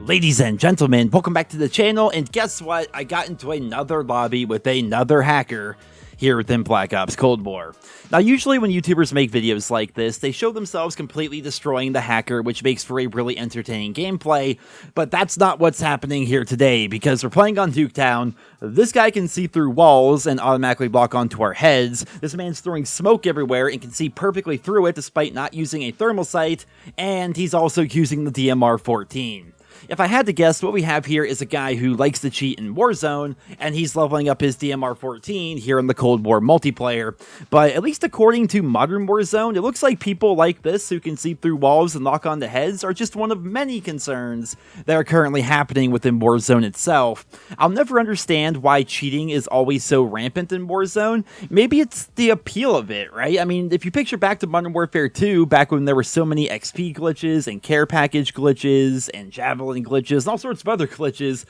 Ladies and gentlemen, welcome back to the channel, and guess what? I got into another lobby with another hacker here within Black Ops Cold War. Now, usually when YouTubers make videos like this, they show themselves completely destroying the hacker, which makes for a really entertaining gameplay, but that's not what's happening here today, because we're playing on Nuketown. This guy can see through walls and automatically block onto our heads. This man's throwing smoke everywhere and can see perfectly through it despite not using a thermal sight, and he's also using the DMR-14. If I had to guess, what we have here is a guy who likes to cheat in Warzone, and he's leveling up his DMR-14 here in the Cold War multiplayer. But at least according to modern Warzone, it looks like people like this who can see through walls and lock onto heads are just one of many concerns that are currently happening within Warzone itself. I'll never understand why cheating is always so rampant in Warzone. Maybe it's the appeal of it, right? I mean, if you picture back to Modern Warfare 2, back when there were so many XP glitches and care package glitches and Javelin glitches and all sorts of other glitches,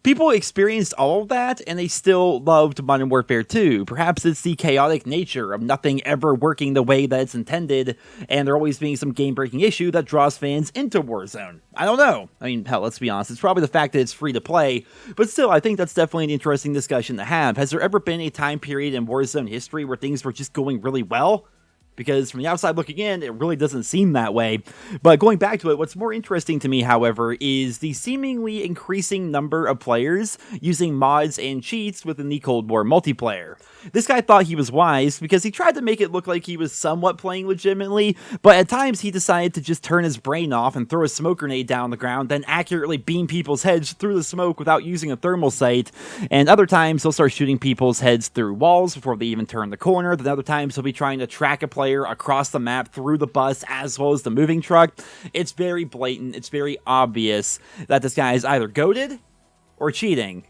people experienced all of that and they still loved Modern Warfare 2. Perhaps it's the chaotic nature of nothing ever working the way that it's intended, and there always being some game-breaking issue that draws fans into Warzone. I don't know. I mean, hell, let's be honest. It's probably the fact that it's free to play, but still, I think that's definitely an interesting discussion to have. Has there ever been a time period in Warzone history where things were just going really well? Because from the outside looking in, it really doesn't seem that way. But going back to it, what's more interesting to me, however, is the seemingly increasing number of players using mods and cheats within the Cold War multiplayer. This guy thought he was wise because he tried to make it look like he was somewhat playing legitimately, but at times he decided to just turn his brain off and throw a smoke grenade down the ground, then accurately beam people's heads through the smoke without using a thermal sight. And other times he'll start shooting people's heads through walls before they even turn the corner. Then other times he'll be trying to track a player across the map through the bus as well as the moving truck. It's very blatant, it's very obvious that this guy is either goated or cheating.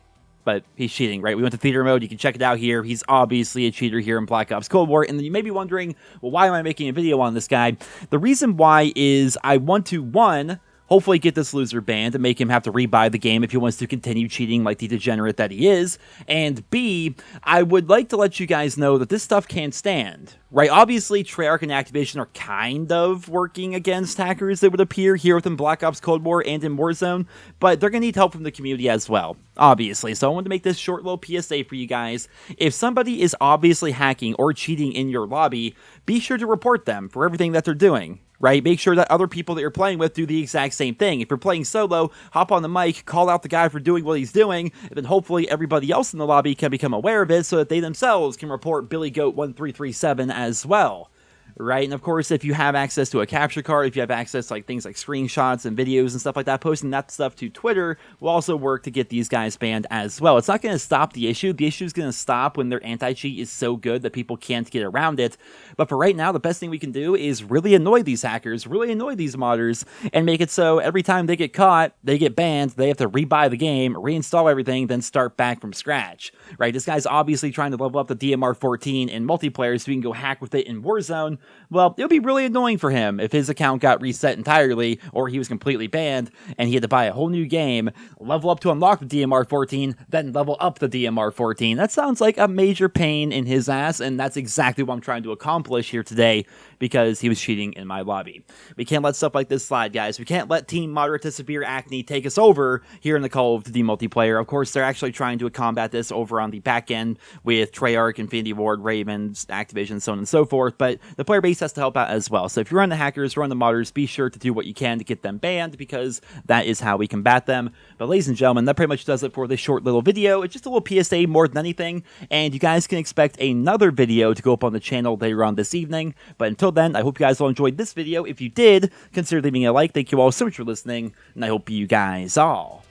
But he's cheating, right? We went to theater mode. You can check it out here. He's obviously a cheater here in Black Ops Cold War. And then you may be wondering, well, why am I making a video on this guy? The reason why is I want to, one, hopefully get this loser banned and make him have to rebuy the game if he wants to continue cheating like the degenerate that he is. And B, I would like to let you guys know that this stuff can't stand, right? Obviously, Treyarch and Activision are kind of working against hackers, it would appear, here within Black Ops Cold War and in Warzone, but they're going to need help from the community as well, obviously. So I wanted to make this short little PSA for you guys. If somebody is obviously hacking or cheating in your lobby, be sure to report them for everything that they're doing. Right? Make sure that other people that you're playing with do the exact same thing. If you're playing solo, hop on the mic, call out the guy for doing what he's doing, and then hopefully everybody else in the lobby can become aware of it so that they themselves can report BillyGoat1337 as well. Right? And of course, if you have access to a capture card, if you have access to like things like screenshots and videos and stuff like that, posting that stuff to Twitter will also work to get these guys banned as well. It's not going to stop the issue. The issue is going to stop when their anti-cheat is so good that people can't get around it. But for right now, the best thing we can do is really annoy these hackers, really annoy these modders, and make it so every time they get caught, they get banned, they have to rebuy the game, reinstall everything, then start back from scratch. Right? This guy's obviously trying to level up the DMR-14 in multiplayer so he can go hack with it in Warzone. Well, it would be really annoying for him if his account got reset entirely, or he was completely banned, and he had to buy a whole new game, level up to unlock the DMR-14, then level up the DMR-14. That sounds like a major pain in his ass, and that's exactly what I'm trying to accomplish here today, because he was cheating in my lobby. We can't let stuff like this slide, guys. We can't let Team Moderate to Severe Acne take us over here in the Call of Duty multiplayer. Of course, they're actually trying to combat this over on the back end with Treyarch, Infinity Ward, Ravens, Activision, so on and so forth, but the player base has to help out as well. So if you're on the hackers, you're on the modders, be sure to do what you can to get them banned, because that is how we combat them. But ladies and gentlemen, that pretty much does it for this short little video. It's just a little PSA more than anything, and you guys can expect another video to go up on the channel later on this evening. But until then, I hope you guys all enjoyed this video. If you did, consider leaving a like. Thank you all so much for listening, and I hope you guys all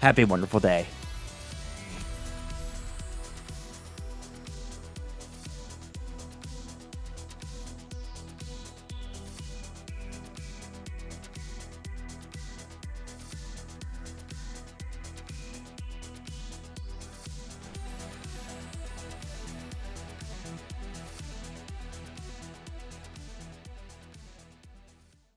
have a wonderful day.